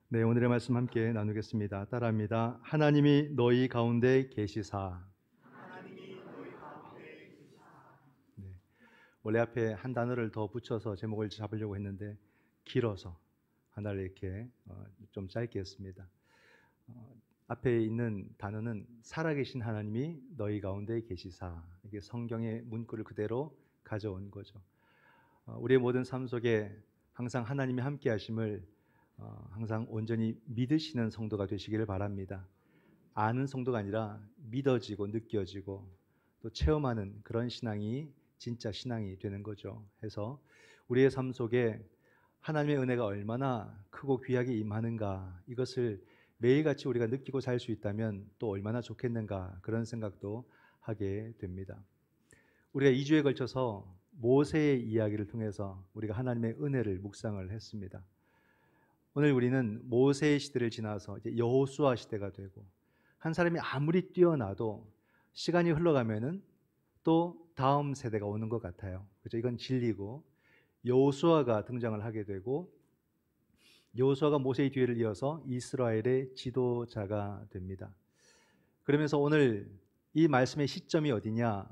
네, 오늘의 말씀 함께 나누겠습니다. 따라합니다. 하나님이 너희 가운데 계시사. 네, 원래 앞에 한 단어를 더 붙여서 제목을 잡으려고 했는데 길어서 하나를 이렇게 좀 짧게 했습니다. 앞에 있는 단어는 살아계신 하나님이 너희 가운데 계시사. 이게 성경의 문구를 그대로 가져온 거죠. 우리의 모든 삶 속에 항상 하나님이 함께 하심을 항상 온전히 믿으시는 성도가 되시기를 바랍니다. 아는 성도가 아니라 믿어지고 느껴지고 또 체험하는 그런 신앙이 진짜 신앙이 되는 거죠. 해서 우리의 삶 속에 하나님의 은혜가 얼마나 크고 귀하게 임하는가, 이것을 매일같이 우리가 느끼고 살 수 있다면 또 얼마나 좋겠는가, 그런 생각도 하게 됩니다. 우리가 2주에 걸쳐서 모세의 이야기를 통해서 우리가 하나님의 은혜를 묵상을 했습니다. 오늘 우리는 모세의 시대를 지나서 이제 여호수아 시대가 되고, 한 사람이 아무리 뛰어나도 시간이 흘러가면은 또 다음 세대가 오는 것 같아요. 그렇죠? 이건 진리고, 여호수아가 등장을 하게 되고, 여호수아가 모세의 뒤를 이어서 이스라엘의 지도자가 됩니다. 그러면서 오늘 이 말씀의 시점이 어디냐?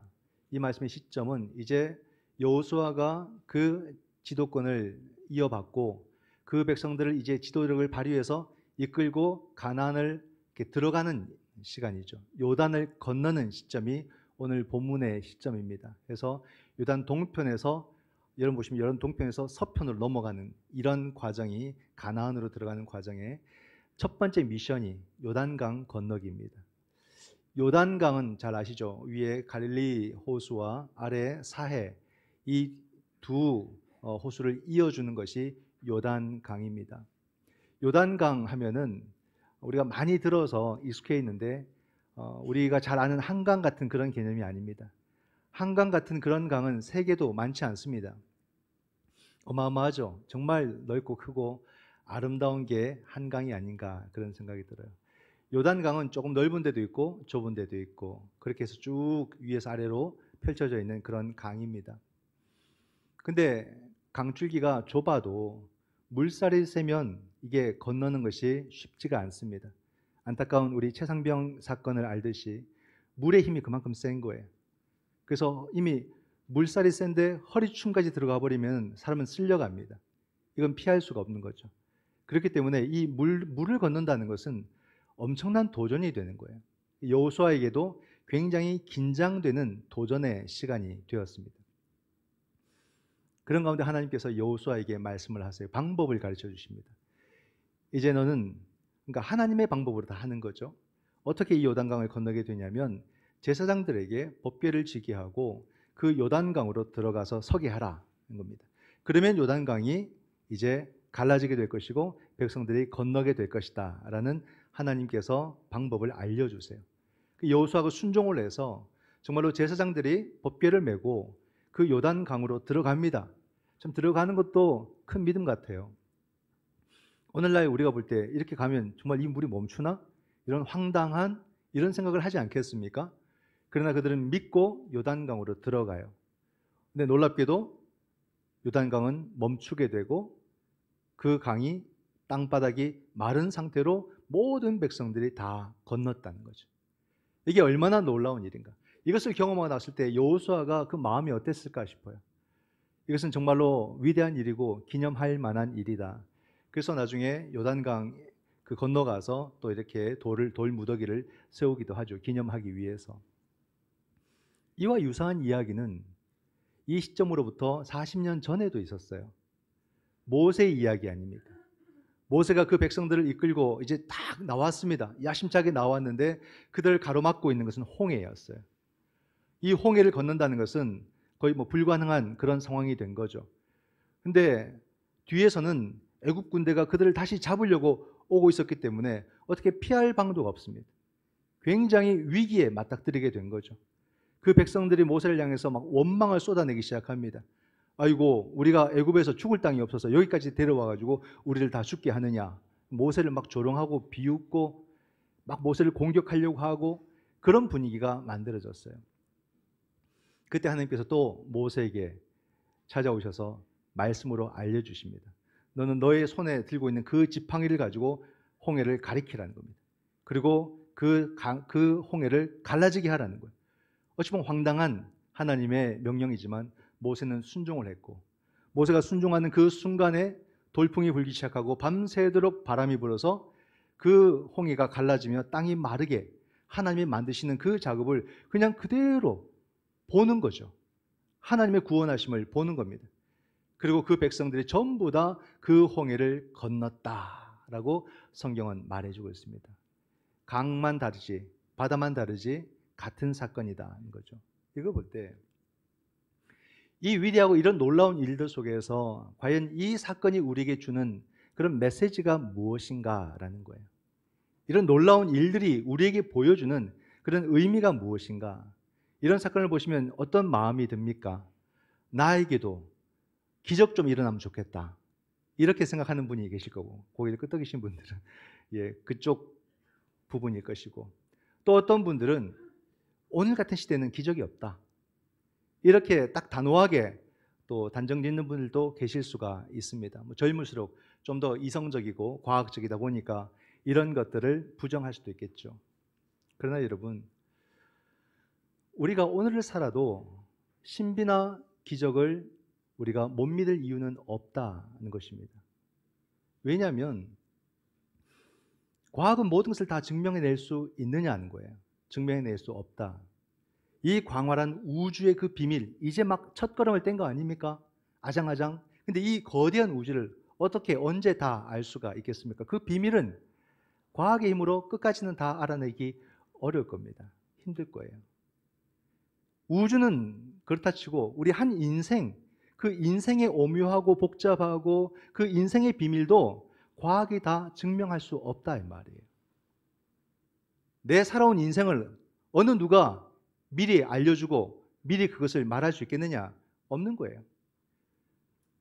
이 말씀의 시점은 이제 여호수아가 그 지도권을 이어받고 그 백성들을 이제 지도력을 발휘해서 이끌고 가나안을 이렇게 들어가는 시간이죠. 요단을 건너는 시점이 오늘 본문의 시점입니다. 그래서 요단 동편에서, 여러분 보시면 요단 동편에서 서편으로 넘어가는 이런 과정이, 가나안으로 들어가는 과정의 첫 번째 미션이 요단강 건너기입니다. 요단강은 잘 아시죠? 위에 갈릴리 호수와 아래 사해, 이 두 호수를 이어주는 것이 요단강입니다. 요단강 하면은 우리가 많이 들어서 익숙해 있는데 우리가 잘 아는 한강 같은 그런 개념이 아닙니다. 한강 같은 그런 강은 세계도 많지 않습니다. 어마어마하죠. 정말 넓고 크고 아름다운 게 한강이 아닌가, 그런 생각이 들어요. 요단강은 조금 넓은 데도 있고 좁은 데도 있고, 그렇게 해서 쭉 위에서 아래로 펼쳐져 있는 그런 강입니다. 근데 강줄기가 좁아도 물살이 세면 이게 건너는 것이 쉽지가 않습니다. 안타까운 우리 최상병 사건을 알듯이 물의 힘이 그만큼 센 거예요. 그래서 이미 물살이 센데 허리춤까지 들어가 버리면 사람은 쓸려갑니다. 이건 피할 수가 없는 거죠. 그렇기 때문에 이 물을 건넌다는 것은 엄청난 도전이 되는 거예요. 여호수아에게도 굉장히 긴장되는 도전의 시간이 되었습니다. 그런 가운데 하나님께서 여호수아에게 말씀을 하세요. 방법을 가르쳐 주십니다. 이제 너는, 그러니까 하나님의 방법으로 다 하는 거죠. 어떻게 이 요단강을 건너게 되냐면 제사장들에게 법궤를 지게 하고 그 요단강으로 들어가서 서게 하라는 겁니다. 그러면 요단강이 이제 갈라지게 될 것이고 백성들이 건너게 될 것이다 라는 하나님께서 방법을 알려주세요. 여호수아가 순종을 해서 정말로 제사장들이 법궤를 메고 그 요단강으로 들어갑니다. 좀 들어가는 것도 큰 믿음 같아요. 오늘날 우리가 볼 때 이렇게 가면 정말 이 물이 멈추나? 이런 황당한 이런 생각을 하지 않겠습니까? 그러나 그들은 믿고 요단강으로 들어가요. 근데 놀랍게도 요단강은 멈추게 되고 그 강이 땅바닥이 마른 상태로 모든 백성들이 다 건넜다는 거죠. 이게 얼마나 놀라운 일인가. 이것을 경험하고 났을 때 여호수아가 그 마음이 어땠을까 싶어요. 이것은 정말로 위대한 일이고 기념할 만한 일이다. 그래서 나중에 요단강 그 건너가서 또 이렇게 돌 무더기를 세우기도 하죠. 기념하기 위해서. 이와 유사한 이야기는 이 시점으로부터 40년 전에도 있었어요. 모세의 이야기 아닙니까? 모세가 그 백성들을 이끌고 이제 딱 나왔습니다. 야심차게 나왔는데 그들을 가로막고 있는 것은 홍해였어요. 이 홍해를 건넌다는 것은 거의 불가능한 그런 상황이 된 거죠. 근데 뒤에서는 애굽 군대가 그들을 다시 잡으려고 오고 있었기 때문에 어떻게 피할 방도가 없습니다. 굉장히 위기에 맞닥뜨리게 된 거죠. 그 백성들이 모세를 향해서 막 원망을 쏟아내기 시작합니다. 아이고, 우리가 애굽에서 죽을 땅이 없어서 여기까지 데려와 가지고 우리를 다 죽게 하느냐. 모세를 막 조롱하고 비웃고 막 모세를 공격하려고 하고, 그런 분위기가 만들어졌어요. 그때 하나님께서 또 모세에게 찾아오셔서 말씀으로 알려주십니다. 너는 너의 손에 들고 있는 그 지팡이를 가지고 홍해를 가리키라는 겁니다. 그리고 그 홍해를 갈라지게 하라는 거예요. 어찌 보면 황당한 하나님의 명령이지만 모세는 순종을 했고, 모세가 순종하는 그 순간에 돌풍이 불기 시작하고 밤새도록 바람이 불어서 그 홍해가 갈라지며 땅이 마르게 하나님이 만드시는 그 작업을 그냥 그대로 보는 거죠. 하나님의 구원하심을 보는 겁니다. 그리고 그 백성들이 전부 다 그 홍해를 건넜다라고 성경은 말해주고 있습니다. 강만 다르지, 바다만 다르지 같은 사건이다는 거죠. 이거 볼 때 이 위대하고 이런 놀라운 일들 속에서 과연 이 사건이 우리에게 주는 그런 메시지가 무엇인가라는 거예요. 이런 놀라운 일들이 우리에게 보여주는 그런 의미가 무엇인가? 이런 사건을 보시면 어떤 마음이 듭니까? 나에게도 기적 좀 일어나면 좋겠다, 이렇게 생각하는 분이 계실 거고, 고개를 끄덕이신 분들은 그쪽 부분일 것이고, 또 어떤 분들은 오늘 같은 시대는 기적이 없다, 이렇게 딱 단호하게 또 단정 짓는 분들도 계실 수가 있습니다. 젊을수록 좀 더 이성적이고 과학적이다 보니까 이런 것들을 부정할 수도 있겠죠. 그러나 여러분, 우리가 오늘을 살아도 신비나 기적을 우리가 못 믿을 이유는 없다는 것입니다. 왜냐하면 과학은 모든 것을 다 증명해낼 수 있느냐는 거예요. 증명해낼 수 없다. 이 광활한 우주의 그 비밀, 이제 막 첫걸음을 뗀 거 아닙니까? 아장아장. 근데 이 거대한 우주를 어떻게 언제 다 알 수가 있겠습니까? 그 비밀은 과학의 힘으로 끝까지는 다 알아내기 어려울 겁니다. 힘들 거예요. 우주는 그렇다 치고 우리 한 인생, 그 인생의 오묘하고 복잡하고 그 인생의 비밀도 과학이 다 증명할 수 없다 이 말이에요. 내 살아온 인생을 어느 누가 미리 알려주고 미리 그것을 말할 수 있겠느냐? 없는 거예요.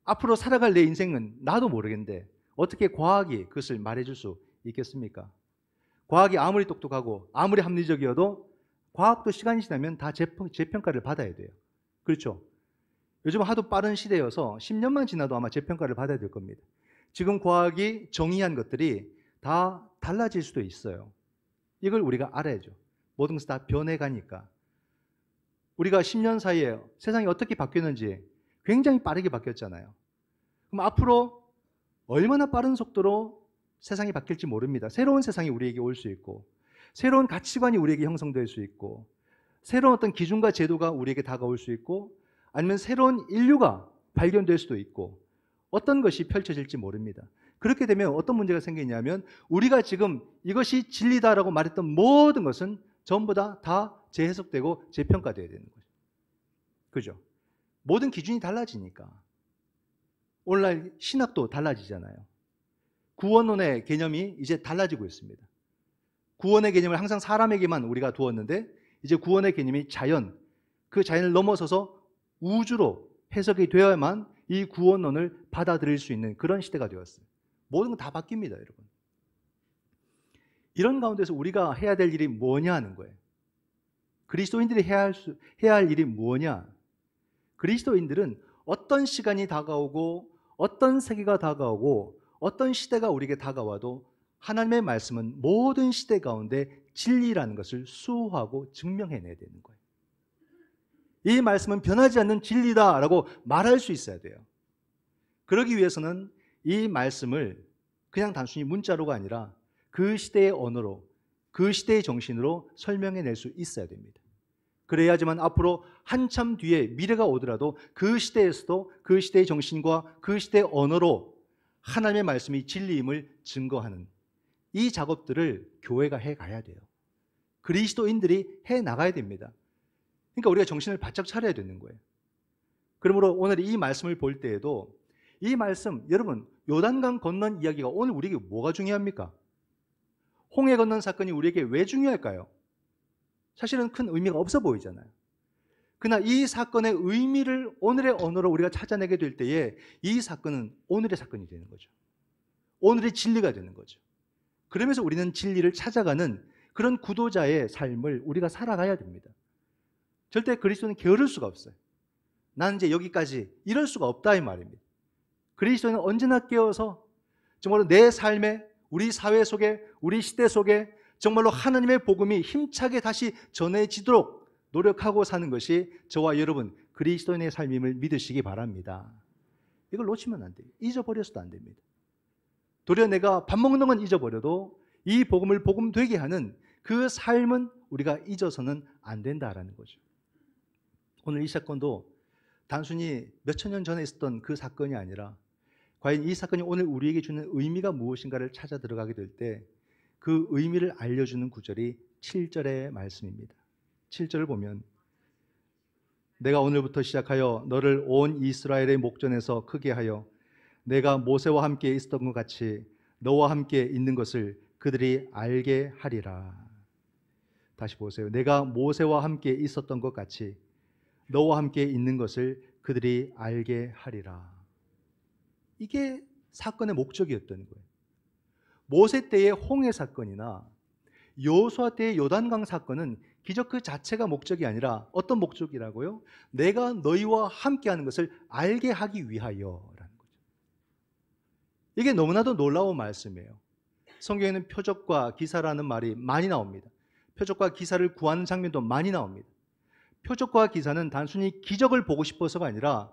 앞으로 살아갈 내 인생은 나도 모르겠는데 어떻게 과학이 그것을 말해줄 수 있겠습니까? 과학이 아무리 똑똑하고 아무리 합리적이어도 과학도 시간이 지나면 다 재평가를 받아야 돼요. 그렇죠? 요즘 하도 빠른 시대여서 10년만 지나도 아마 재평가를 받아야 될 겁니다. 지금 과학이 정의한 것들이 다 달라질 수도 있어요. 이걸 우리가 알아야죠. 모든 것이 다 변해가니까. 우리가 10년 사이에 세상이 어떻게 바뀌었는지 굉장히 빠르게 바뀌었잖아요. 그럼 앞으로 얼마나 빠른 속도로 세상이 바뀔지 모릅니다. 새로운 세상이 우리에게 올 수 있고, 새로운 가치관이 우리에게 형성될 수 있고, 새로운 어떤 기준과 제도가 우리에게 다가올 수 있고, 아니면 새로운 인류가 발견될 수도 있고, 어떤 것이 펼쳐질지 모릅니다. 그렇게 되면 어떤 문제가 생기냐면 우리가 지금 이것이 진리다라고 말했던 모든 것은 전부 다 재해석되고 재평가되어야 되는 거죠. 그죠? 모든 기준이 달라지니까. 오늘날 신학도 달라지잖아요. 구원론의 개념이 이제 달라지고 있습니다. 구원의 개념을 항상 사람에게만 우리가 두었는데 이제 구원의 개념이 자연, 그 자연을 넘어서서 우주로 해석이 되어야만 이 구원론을 받아들일 수 있는 그런 시대가 되었어요. 모든 건 다 바뀝니다, 여러분. 이런 가운데서 우리가 해야 될 일이 뭐냐 하는 거예요. 그리스도인들이 해야 할 일이 뭐냐? 그리스도인들은 어떤 시간이 다가오고 어떤 세계가 다가오고 어떤 시대가 우리에게 다가와도 하나님의 말씀은 모든 시대 가운데 진리라는 것을 수호하고 증명해내야 되는 거예요. 이 말씀은 변하지 않는 진리다라고 말할 수 있어야 돼요. 그러기 위해서는 이 말씀을 그냥 단순히 문자로가 아니라 그 시대의 언어로, 그 시대의 정신으로 설명해낼 수 있어야 됩니다. 그래야지만 앞으로 한참 뒤에 미래가 오더라도 그 시대에서도 그 시대의 정신과 그 시대의 언어로 하나님의 말씀이 진리임을 증거하는 이 작업들을 교회가 해가야 돼요. 그리스도인들이 해나가야 됩니다. 그러니까 우리가 정신을 바짝 차려야 되는 거예요. 그러므로 오늘 이 말씀을 볼 때에도 이 말씀, 여러분 요단강 건넌 이야기가 오늘 우리에게 뭐가 중요합니까? 홍해 건넌 사건이 우리에게 왜 중요할까요? 사실은 큰 의미가 없어 보이잖아요. 그러나 이 사건의 의미를 오늘의 언어로 우리가 찾아내게 될 때에 이 사건은 오늘의 사건이 되는 거죠. 오늘의 진리가 되는 거죠. 그러면서 우리는 진리를 찾아가는 그런 구도자의 삶을 우리가 살아가야 됩니다. 절대 그리스도는 게으를 수가 없어요. 나는 이제 여기까지 이럴 수가 없다 이 말입니다. 그리스도인은 언제나 깨어서 정말로 내 삶에, 우리 사회 속에, 우리 시대 속에 정말로 하나님의 복음이 힘차게 다시 전해지도록 노력하고 사는 것이 저와 여러분 그리스도인의 삶임을 믿으시기 바랍니다. 이걸 놓치면 안 돼요. 잊어버려서도 안 됩니다. 도리어 내가 밥 먹는 건 잊어버려도 이 복음을 복음되게 하는 그 삶은 우리가 잊어서는 안 된다라는 거죠. 오늘 이 사건도 단순히 몇천 년 전에 있었던 그 사건이 아니라 과연 이 사건이 오늘 우리에게 주는 의미가 무엇인가를 찾아 들어가게 될 때 그 의미를 알려주는 구절이 7절의 말씀입니다. 7절을 보면 내가 오늘부터 시작하여 너를 온 이스라엘의 목전에서 크게 하여 내가 모세와 함께 있었던 것 같이 너와 함께 있는 것을 그들이 알게 하리라. 다시 보세요. 내가 모세와 함께 있었던 것 같이 너와 함께 있는 것을 그들이 알게 하리라. 이게 사건의 목적이었던 거예요. 모세 때의 홍해 사건이나 여호수아 때의 요단강 사건은 기적 그 자체가 목적이 아니라 어떤 목적이라고요? 내가 너희와 함께하는 것을 알게 하기 위하여라는 거죠. 이게 너무나도 놀라운 말씀이에요. 성경에는 표적과 기사라는 말이 많이 나옵니다. 표적과 기사를 구하는 장면도 많이 나옵니다. 표적과 기사는 단순히 기적을 보고 싶어서가 아니라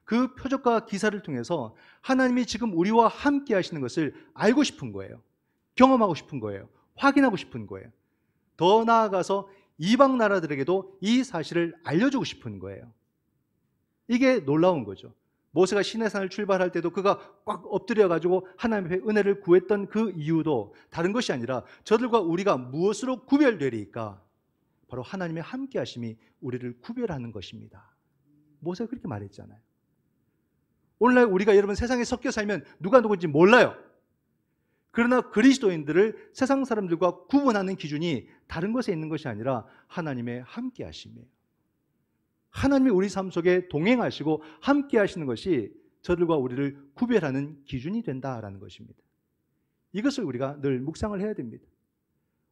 그 표적과 기사를 통해서 하나님이 지금 우리와 함께 하시는 것을 알고 싶은 거예요. 경험하고 싶은 거예요. 확인하고 싶은 거예요. 더 나아가서 이방 나라들에게도 이 사실을 알려주고 싶은 거예요. 이게 놀라운 거죠. 모세가 시내산을 출발할 때도 그가 꽉 엎드려가지고 하나님 앞에 은혜를 구했던 그 이유도 다른 것이 아니라 저들과 우리가 무엇으로 구별되리까? 바로 하나님의 함께 하심이 우리를 구별하는 것입니다. 모세가 그렇게 말했잖아요. 오늘날 우리가 여러분 세상에 섞여 살면 누가 누군지 몰라요. 그러나 그리스도인들을 세상 사람들과 구분하는 기준이 다른 것에 있는 것이 아니라 하나님의 함께 하심이에요. 하나님이 우리 삶 속에 동행하시고 함께 하시는 것이 저들과 우리를 구별하는 기준이 된다라는 것입니다. 이것을 우리가 늘 묵상을 해야 됩니다.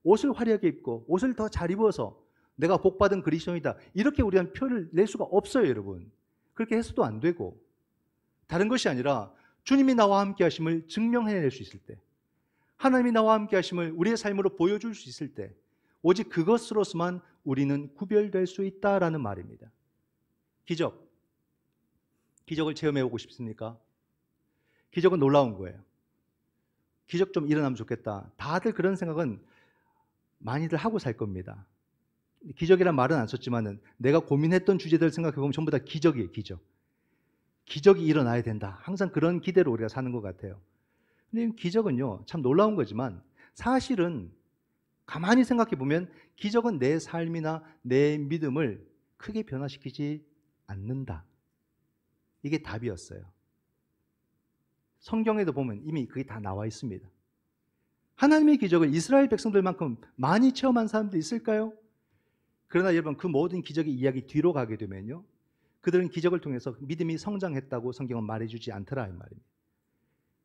옷을 화려하게 입고 옷을 더 잘 입어서 내가 복받은 그리스도인이다, 이렇게 우리는 표를 낼 수가 없어요. 여러분, 그렇게 해서도 안 되고, 다른 것이 아니라 주님이 나와 함께 하심을 증명해낼 수 있을 때, 하나님이 나와 함께 하심을 우리의 삶으로 보여줄 수 있을 때 오직 그것으로서만 우리는 구별될 수 있다라는 말입니다. 기적을 체험해보고 싶습니까? 기적은 놀라운 거예요. 기적 좀 일어나면 좋겠다, 다들 그런 생각은 많이들 하고 살 겁니다. 기적이란 말은 안 썼지만은 내가 고민했던 주제들 생각해보면 전부 다 기적이에요. 기적이 일어나야 된다, 항상 그런 기대로 우리가 사는 것 같아요. 근데 기적은요, 참 놀라운 거지만 사실은 가만히 생각해 보면 기적은 내 삶이나 내 믿음을 크게 변화시키지 않는다. 이게 답이었어요. 성경에도 보면 이미 그게 다 나와 있습니다. 하나님의 기적을 이스라엘 백성들만큼 많이 체험한 사람도 있을까요? 그러나 여러분, 그 모든 기적의 이야기 뒤로 가게 되면요, 그들은 기적을 통해서 믿음이 성장했다고 성경은 말해주지 않더라 이 말입니다.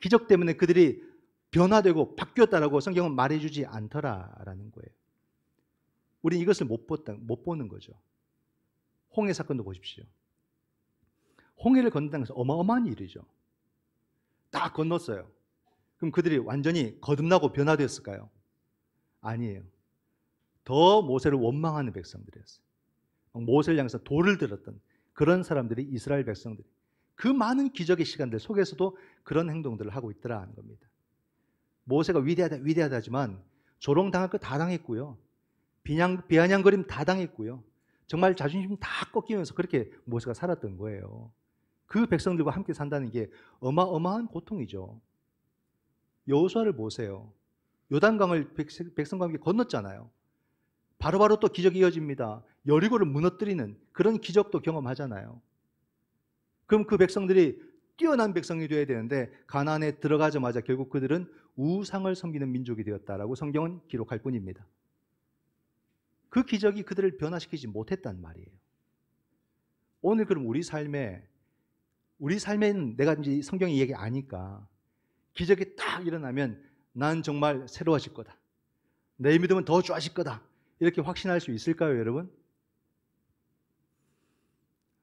기적 때문에 그들이 변화되고 바뀌었다라고 성경은 말해주지 않더라라는 거예요. 우리는 이것을 못 보는 거죠. 홍해 사건도 보십시오. 홍해를 건넌다는 것은 어마어마한 일이죠. 딱 건넜어요. 그럼 그들이 완전히 거듭나고 변화되었을까요? 아니에요. 더 모세를 원망하는 백성들이었어요. 모세를 향해서 돌을 들었던 그런 사람들이 이스라엘 백성들, 그 많은 기적의 시간들 속에서도 그런 행동들을 하고 있더라는 겁니다. 모세가 위대하다지만 조롱당할 거 다 당했고요, 비아냥거림 다 당했고요, 정말 자존심 다 꺾이면서 그렇게 모세가 살았던 거예요. 그 백성들과 함께 산다는 게 어마어마한 고통이죠. 여호수아를 보세요. 요단강을 백성과 함께 건넜잖아요. 바로바로 또 기적이 이어집니다. 여리고를 무너뜨리는 그런 기적도 경험하잖아요. 그럼 그 백성들이 뛰어난 백성이 되어야 되는데 가나안에 들어가자마자 결국 그들은 우상을 섬기는 민족이 되었다라고 성경은 기록할 뿐입니다. 그 기적이 그들을 변화시키지 못했단 말이에요. 오늘 그럼 우리 삶에는 내가 이제 성경의 얘기 아니까 기적이 딱 일어나면 난 정말 새로워질 거다, 내 믿음은 더 좋아질 거다, 이렇게 확신할 수 있을까요, 여러분?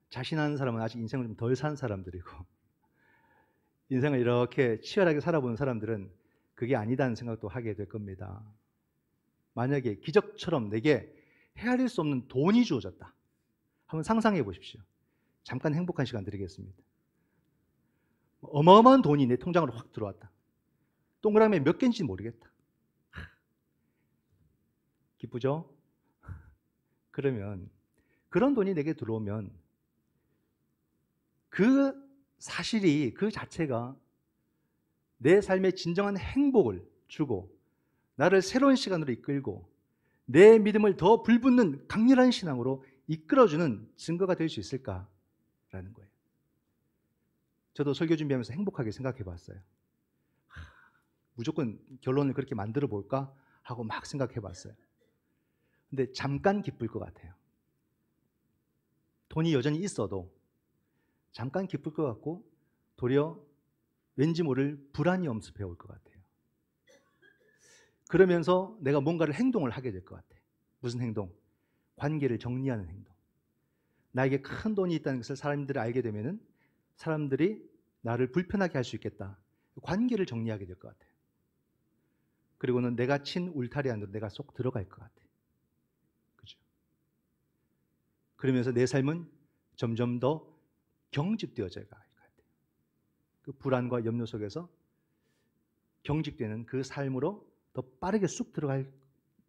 자신하는 사람은 아직 인생을 좀 덜 산 사람들이고, 인생을 이렇게 치열하게 살아본 사람들은 그게 아니다는 생각도 하게 될 겁니다. 만약에 기적처럼 내게 헤아릴 수 없는 돈이 주어졌다. 한번 상상해 보십시오. 잠깐 행복한 시간 드리겠습니다. 어마어마한 돈이 내 통장으로 확 들어왔다. 동그라미 몇 개인지 모르겠다. 기쁘죠? 그러면 그런 돈이 내게 들어오면 그 사실이 그 자체가 내 삶의 진정한 행복을 주고 나를 새로운 시간으로 이끌고 내 믿음을 더 불붙는 강렬한 신앙으로 이끌어주는 증거가 될 수 있을까라는 거예요. 저도 설교 준비하면서 행복하게 생각해 봤어요. 무조건 결론을 그렇게 만들어 볼까 하고 막 생각해 봤어요. 근데 잠깐 기쁠 것 같아요. 돈이 여전히 있어도 잠깐 기쁠 것 같고 도리어 왠지 모를 불안이 엄습해 올 것 같아요. 그러면서 내가 뭔가를 행동을 하게 될 것 같아요. 무슨 행동? 관계를 정리하는 행동. 나에게 큰 돈이 있다는 것을 사람들이 알게 되면은 사람들이 나를 불편하게 할 수 있겠다. 관계를 정리하게 될 것 같아요. 그리고는 내가 친 울타리 안으로 내가 쏙 들어갈 것 같아요. 그죠? 그러면서 내 삶은 점점 더 경직되어져 갈 것 같아요. 그 불안과 염려 속에서 경직되는 그 삶으로 더 빠르게 쑥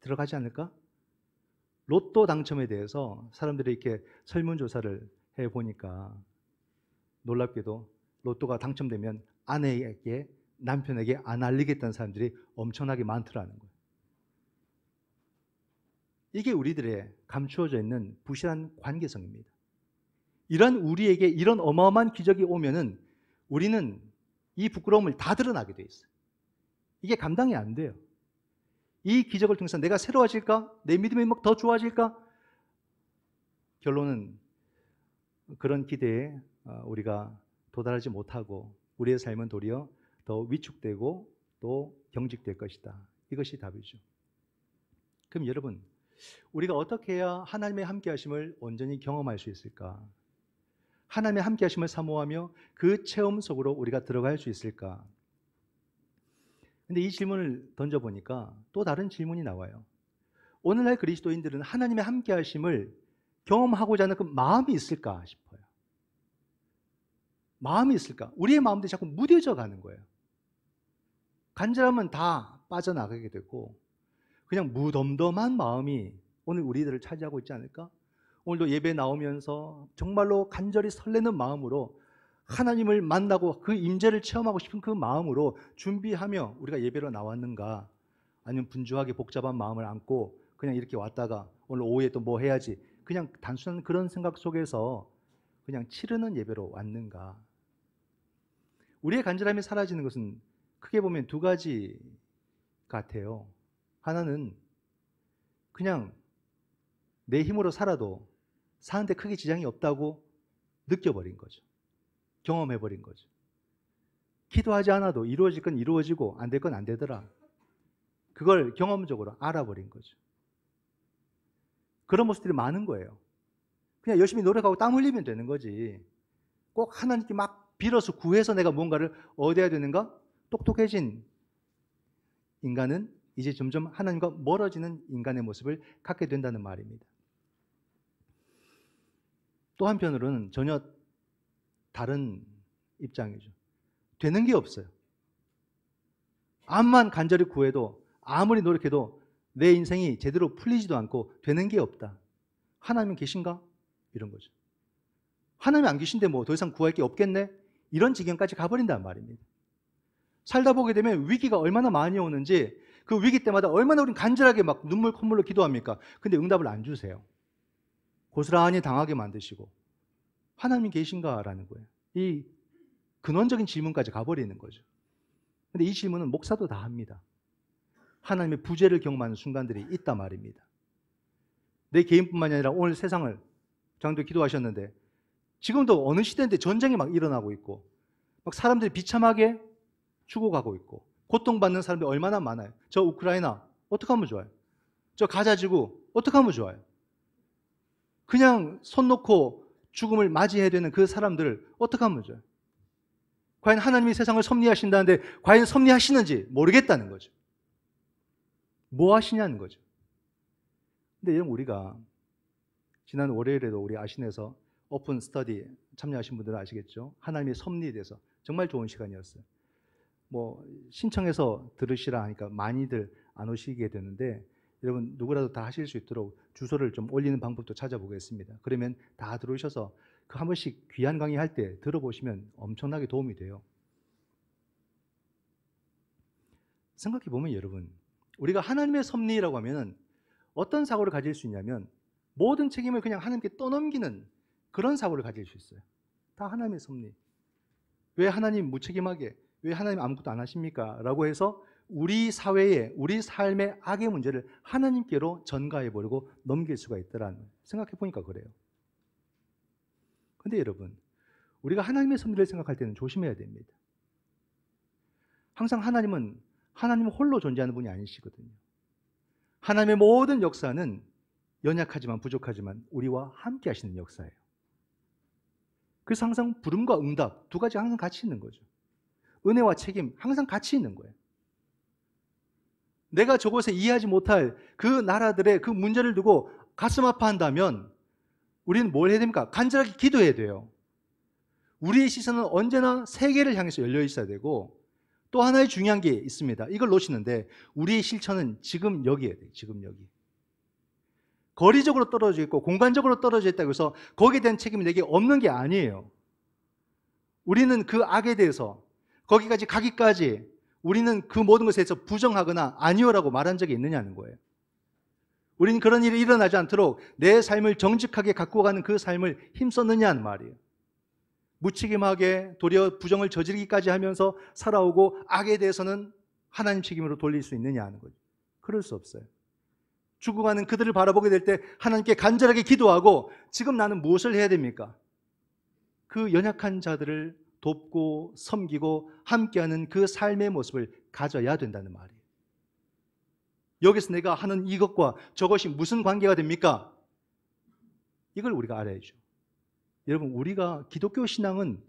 들어가지 않을까? 로또 당첨에 대해서 사람들이 이렇게 설문조사를 해보니까 놀랍게도 로또가 당첨되면 아내에게, 남편에게 안 알리겠다는 사람들이 엄청나게 많더라는 거예요. 이게 우리들의 감추어져 있는 부실한 관계성입니다. 이런 우리에게 이런 어마어마한 기적이 오면은 우리는 이 부끄러움을 다 드러나게 돼 있어요. 이게 감당이 안 돼요. 이 기적을 통해서 내가 새로워질까? 내 믿음이 막 더 좋아질까? 결론은 그런 기대에 우리가 도달하지 못하고 우리의 삶은 도리어 더 위축되고 또 경직될 것이다. 이것이 답이죠. 그럼 여러분, 우리가 어떻게 해야 하나님의 함께하심을 온전히 경험할 수 있을까? 하나님의 함께하심을 사모하며 그 체험 속으로 우리가 들어갈 수 있을까? 근데 이 질문을 던져보니까 또 다른 질문이 나와요. 오늘날 그리스도인들은 하나님의 함께하심을 경험하고자 하는 그 마음이 있을까 싶어요. 마음이 있을까? 우리의 마음들이 자꾸 무뎌져 가는 거예요. 간절하면 다 빠져나가게 되고 그냥 무덤덤한 마음이 오늘 우리들을 차지하고 있지 않을까? 오늘도 예배 나오면서 정말로 간절히 설레는 마음으로 하나님을 만나고 그 임재를 체험하고 싶은 그 마음으로 준비하며 우리가 예배로 나왔는가? 아니면 분주하게 복잡한 마음을 안고 그냥 이렇게 왔다가 오늘 오후에 또 뭐 해야지 그냥 단순한 그런 생각 속에서 그냥 치르는 예배로 왔는가? 우리의 간절함이 사라지는 것은 크게 보면 두 가지 같아요. 하나는 그냥 내 힘으로 살아도 사는데 크게 지장이 없다고 느껴버린 거죠. 경험해버린 거죠. 기도하지 않아도 이루어질 건 이루어지고 안 될 건 안 되더라. 그걸 경험적으로 알아버린 거죠. 그런 모습들이 많은 거예요. 그냥 열심히 노력하고 땀 흘리면 되는 거지. 꼭 하나님께 막 빌어서 구해서 내가 뭔가를 얻어야 되는가? 똑똑해진 인간은 이제 점점 하나님과 멀어지는 인간의 모습을 갖게 된다는 말입니다. 또 한편으로는 전혀 다른 입장이죠. 되는 게 없어요. 암만 간절히 구해도 아무리 노력해도 내 인생이 제대로 풀리지도 않고 되는 게 없다. 하나님은 계신가? 이런 거죠. 하나님이 안 계신데 뭐 더 이상 구할 게 없겠네? 이런 지경까지 가버린단 말입니다. 살다 보게 되면 위기가 얼마나 많이 오는지 그 위기 때마다 얼마나 우린 간절하게 막 눈물 콧물로 기도합니까? 근데 응답을 안 주세요. 고스란히 당하게 만드시고 하나님이 계신가라는 거예요. 이 근원적인 질문까지 가버리는 거죠. 근데 이 질문은 목사도 다 합니다. 하나님의 부재를 경험하는 순간들이 있단 말입니다. 내 개인뿐만이 아니라 오늘 세상을 장도 기도하셨는데 지금도 어느 시대인데 전쟁이 막 일어나고 있고 막 사람들이 비참하게 죽어가고 있고 고통받는 사람들이 얼마나 많아요. 저 우크라이나 어떻게 하면 좋아요? 저 가자지구 어떻게 하면 좋아요? 그냥 손 놓고 죽음을 맞이해야 되는 그 사람들을 어떻게 하면 좋아요? 과연 하나님이 세상을 섭리하신다는데 과연 섭리하시는지 모르겠다는 거죠. 뭐 하시냐는 거죠. 근데 여러분, 우리가 지난 월요일에도 우리 아신에서 오픈 스터디 참여하신 분들은 아시겠죠? 하나님의 섭리에 대해서 정말 좋은 시간이었어요. 뭐 신청해서 들으시라 하니까 많이들 안 오시게 되는데, 여러분 누구라도 다 하실 수 있도록 주소를 좀 올리는 방법도 찾아보겠습니다. 그러면 다 들어오셔서 그 한 번씩 귀한 강의 할 때 들어보시면 엄청나게 도움이 돼요. 생각해 보면 여러분, 우리가 하나님의 섭리라고 하면은 어떤 사고를 가질 수 있냐면 모든 책임을 그냥 하나님께 떠넘기는 그런 사고를 가질 수 있어요. 다 하나님의 섭리. 왜 하나님 무책임하게, 왜 하나님 아무것도 안 하십니까? 라고 해서 우리 사회에, 우리 삶의 악의 문제를 하나님께로 전가해버리고 넘길 수가 있더라는 거예요. 생각해 보니까 그래요. 근데 여러분, 우리가 하나님의 섭리를 생각할 때는 조심해야 됩니다. 항상 하나님은 홀로 존재하는 분이 아니시거든요. 하나님의 모든 역사는 연약하지만 부족하지만 우리와 함께 하시는 역사예요. 그래서 항상 부름과 응답 두 가지가 항상 같이 있는 거죠. 은혜와 책임 항상 같이 있는 거예요. 내가 저곳에 이해하지 못할 그 나라들의 그 문제를 두고 가슴 아파한다면 우리는 뭘 해야 됩니까? 간절하게 기도해야 돼요. 우리의 시선은 언제나 세계를 향해서 열려 있어야 되고, 또 하나의 중요한 게 있습니다. 이걸 놓치는데 우리의 실천은 지금 여기에 돼요. 지금 여기. 거리적으로 떨어져 있고 공간적으로 떨어져 있다고 해서 거기에 대한 책임이 내게 없는 게 아니에요. 우리는 그 악에 대해서 거기까지 가기까지 우리는 그 모든 것에 대해서 부정하거나 아니요라고 말한 적이 있느냐는 거예요. 우리는 그런 일이 일어나지 않도록 내 삶을 정직하게 갖고 가는 그 삶을 힘썼느냐는 말이에요. 무책임하게 도리어 부정을 저지르기까지 하면서 살아오고 악에 대해서는 하나님 책임으로 돌릴 수 있느냐 하는 거죠. 그럴 수 없어요. 죽어가는 그들을 바라보게 될 때 하나님께 간절하게 기도하고, 지금 나는 무엇을 해야 됩니까? 그 연약한 자들을 돕고 섬기고 함께하는 그 삶의 모습을 가져야 된다는 말이에요. 여기서 내가 하는 이것과 저것이 무슨 관계가 됩니까? 이걸 우리가 알아야죠. 여러분, 우리가 기독교 신앙은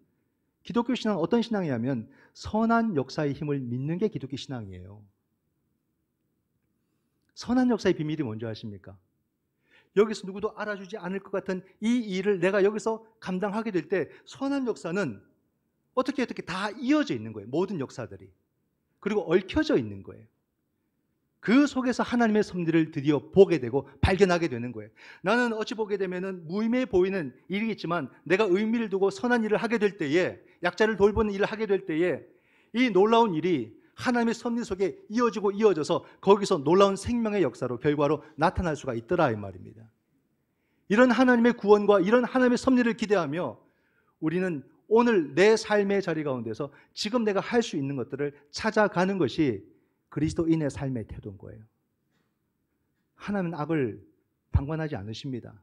어떤 신앙이냐면 선한 역사의 힘을 믿는 게 기독교 신앙이에요. 선한 역사의 비밀이 뭔지 아십니까? 여기서 누구도 알아주지 않을 것 같은 이 일을 내가 여기서 감당하게 될 때 선한 역사는 어떻게 다 이어져 있는 거예요. 모든 역사들이. 그리고 얽혀져 있는 거예요. 그 속에서 하나님의 섭리를 드디어 보게 되고 발견하게 되는 거예요. 나는 어찌 보게 되면 무의미해 보이는 일이겠지만 내가 의미를 두고 선한 일을 하게 될 때에, 약자를 돌보는 일을 하게 될 때에 이 놀라운 일이 하나님의 섭리 속에 이어져서 거기서 놀라운 생명의 역사로 결과로 나타날 수가 있더라 이 말입니다. 이런 하나님의 구원과 이런 하나님의 섭리를 기대하며 우리는 오늘 내 삶의 자리 가운데서 지금 내가 할 수 있는 것들을 찾아가는 것이 그리스도인의 삶의 태도인 거예요. 하나님은 악을 방관하지 않으십니다.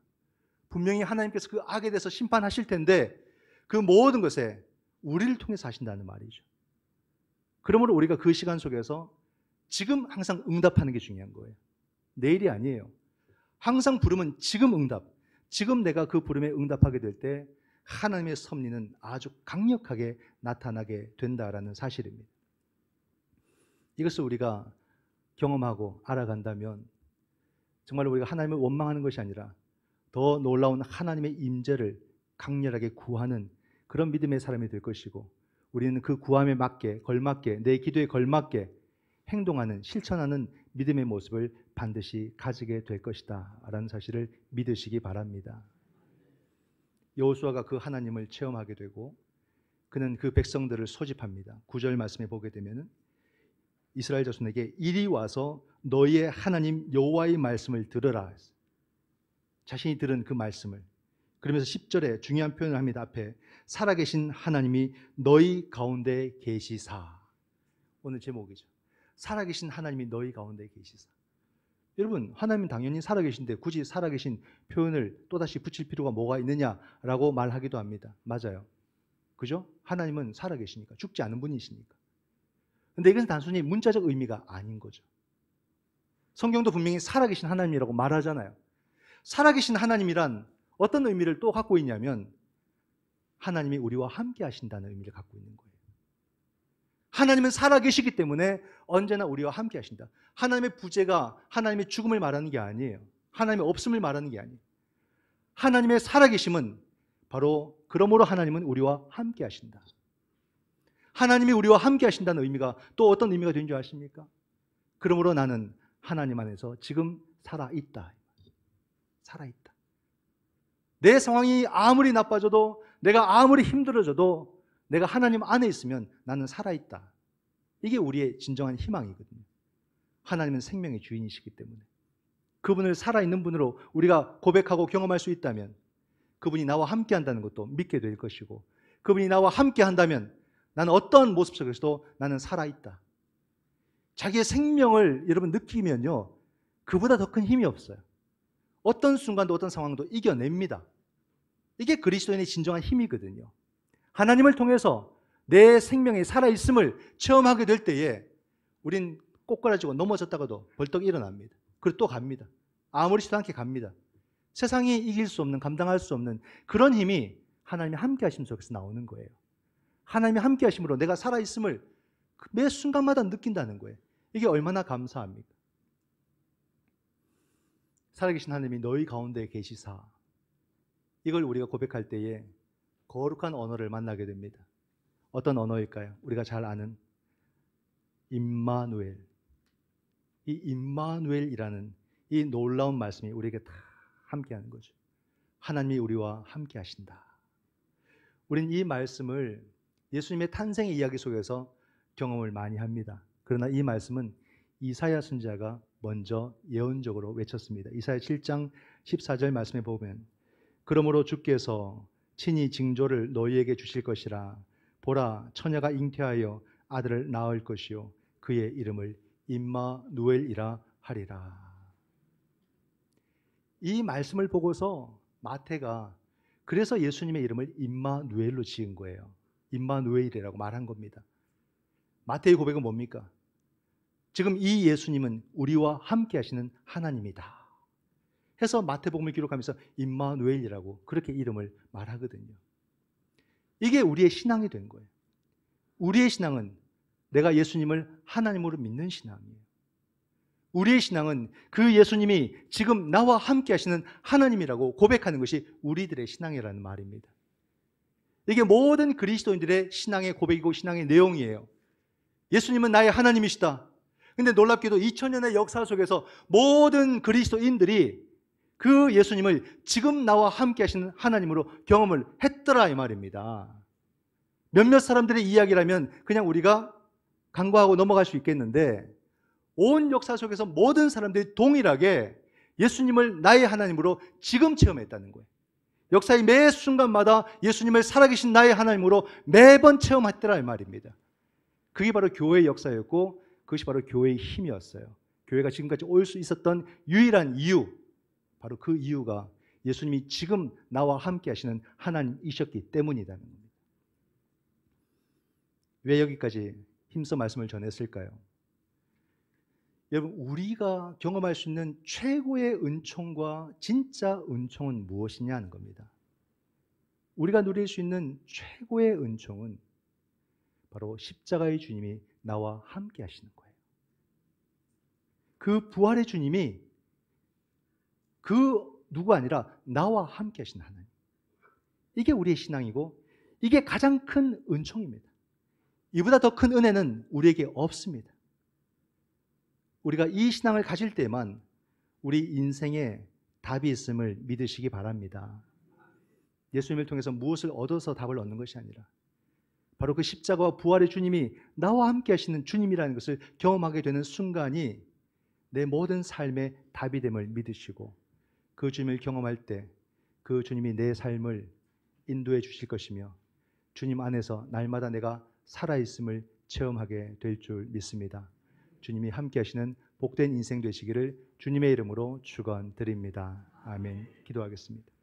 분명히 하나님께서 그 악에 대해서 심판하실 텐데 그 모든 것에 우리를 통해서 하신다는 말이죠. 그러므로 우리가 그 시간 속에서 지금 항상 응답하는 게 중요한 거예요. 내일이 아니에요. 항상 부르면 지금 응답. 지금 내가 그 부름에 응답하게 될 때 하나님의 섭리는 아주 강력하게 나타나게 된다라는 사실입니다. 이것을 우리가 경험하고 알아간다면 정말 우리가 하나님을 원망하는 것이 아니라 더 놀라운 하나님의 임재를 강렬하게 구하는 그런 믿음의 사람이 될 것이고, 우리는 그 구함에 맞게 걸맞게 내 기도에 걸맞게 행동하는, 실천하는 믿음의 모습을 반드시 가지게 될 것이다 라는 사실을 믿으시기 바랍니다. 여호수아가 그 하나님을 체험하게 되고 그는 그 백성들을 소집합니다. 9절 말씀에 보게 되면은 이스라엘 자손에게 이리 와서 너희의 하나님 여호와의 말씀을 들으라. 자신이 들은 그 말씀을. 그러면서 10절에 중요한 표현을 합니다. 앞에 살아계신 하나님이 너희 가운데 계시사. 오늘 제목이죠. 살아계신 하나님이 너희 가운데 계시사. 여러분, 하나님은 당연히 살아계신데 굳이 살아계신 표현을 또다시 붙일 필요가 뭐가 있느냐라고 말하기도 합니다. 맞아요. 그죠? 하나님은 살아계시니까, 죽지 않은 분이시니까. 근데 이것은 단순히 문자적 의미가 아닌 거죠. 성경도 분명히 살아계신 하나님이라고 말하잖아요. 살아계신 하나님이란 어떤 의미를 또 갖고 있냐면 하나님이 우리와 함께 하신다는 의미를 갖고 있는 거예요. 하나님은 살아계시기 때문에 언제나 우리와 함께 하신다. 하나님의 부재가 하나님의 죽음을 말하는 게 아니에요. 하나님의 없음을 말하는 게 아니에요. 하나님의 살아계심은 바로 그러므로 하나님은 우리와 함께 하신다. 하나님이 우리와 함께 하신다는 의미가 또 어떤 의미가 되는 줄 아십니까? 그러므로 나는 하나님 안에서 지금 살아있다. 살아있다. 내 상황이 아무리 나빠져도, 내가 아무리 힘들어져도 내가 하나님 안에 있으면 나는 살아있다. 이게 우리의 진정한 희망이거든요. 하나님은 생명의 주인이시기 때문에 그분을 살아있는 분으로 우리가 고백하고 경험할 수 있다면 그분이 나와 함께 한다는 것도 믿게 될 것이고, 그분이 나와 함께 한다면 나는 어떤 모습 속에서도 나는 살아있다. 자기의 생명을 여러분 느끼면요, 그보다 더 큰 힘이 없어요. 어떤 순간도 어떤 상황도 이겨냅니다. 이게 그리스도인의 진정한 힘이거든요. 하나님을 통해서 내 생명의 살아있음을 체험하게 될 때에 우린 꼬꾸라지고 넘어졌다가도 벌떡 일어납니다. 그리고 또 갑니다. 아무렇지도 않게 갑니다. 세상이 이길 수 없는, 감당할 수 없는 그런 힘이 하나님의 함께 하심 속에서 나오는 거예요. 하나님의 함께 하심으로 내가 살아있음을 매 순간마다 느낀다는 거예요. 이게 얼마나 감사합니까? 살아계신 하나님이 너희 가운데 계시사, 이걸 우리가 고백할 때에 거룩한 언어를 만나게 됩니다. 어떤 언어일까요? 우리가 잘 아는 임마누엘. 이 임마누엘이라는 이 놀라운 말씀이 우리에게 다 함께하는 거죠. 하나님이 우리와 함께 하신다. 우린 이 말씀을 예수님의 탄생의 이야기 속에서 경험을 많이 합니다. 그러나 이 말씀은 이사야 선지자가 먼저 예언적으로 외쳤습니다. 이사야 7장 14절 말씀에 보면, 그러므로 주께서 친히 징조를 너희에게 주실 것이라. 보라, 처녀가 잉태하여 아들을 낳을 것이요 그의 이름을 임마누엘이라 하리라. 이 말씀을 보고서 마태가 그래서 예수님의 이름을 임마누엘로 지은 거예요. 임마누엘이라고 말한 겁니다. 마태의 고백은 뭡니까? 지금 이 예수님은 우리와 함께 하시는 하나님이다 해서 마태복음을 기록하면서 임마누엘이라고 그렇게 이름을 말하거든요. 이게 우리의 신앙이 된 거예요. 우리의 신앙은 내가 예수님을 하나님으로 믿는 신앙이에요. 우리의 신앙은 그 예수님이 지금 나와 함께 하시는 하나님이라고 고백하는 것이 우리들의 신앙이라는 말입니다. 이게 모든 그리스도인들의 신앙의 고백이고 신앙의 내용이에요. 예수님은 나의 하나님이시다. 근데 놀랍게도 2000년의 역사 속에서 모든 그리스도인들이 그 예수님을 지금 나와 함께 하시는 하나님으로 경험을 했더라 이 말입니다. 몇몇 사람들의 이야기라면 그냥 우리가 간과하고 넘어갈 수 있겠는데, 온 역사 속에서 모든 사람들이 동일하게 예수님을 나의 하나님으로 지금 체험했다는 거예요. 역사의 매 순간마다 예수님을 살아계신 나의 하나님으로 매번 체험했더라 이 말입니다. 그게 바로 교회의 역사였고 그것이 바로 교회의 힘이었어요. 교회가 지금까지 올 수 있었던 유일한 이유, 바로 그 이유가 예수님이 지금 나와 함께 하시는 하나님이셨기 때문이라는 겁니다. 왜 여기까지 힘써 말씀을 전했을까요? 여러분, 우리가 경험할 수 있는 최고의 은총과 진짜 은총은 무엇이냐는 겁니다. 우리가 누릴 수 있는 최고의 은총은 바로 십자가의 주님이 나와 함께 하시는 거예요. 그 부활의 주님이 그 누구 아니라 나와 함께 하시는 하나님. 이게 우리의 신앙이고 이게 가장 큰 은총입니다. 이보다 더 큰 은혜는 우리에게 없습니다. 우리가 이 신앙을 가질 때만 우리 인생에 답이 있음을 믿으시기 바랍니다. 예수님을 통해서 무엇을 얻어서 답을 얻는 것이 아니라 바로 그 십자가와 부활의 주님이 나와 함께 하시는 주님이라는 것을 경험하게 되는 순간이 내 모든 삶의 답이 됨을 믿으시고, 그 주님을 경험할 때 그 주님이 내 삶을 인도해 주실 것이며 주님 안에서 날마다 내가 살아있음을 체험하게 될 줄 믿습니다. 주님이 함께 하시는 복된 인생 되시기를 주님의 이름으로 축원드립니다. 아멘. 기도하겠습니다.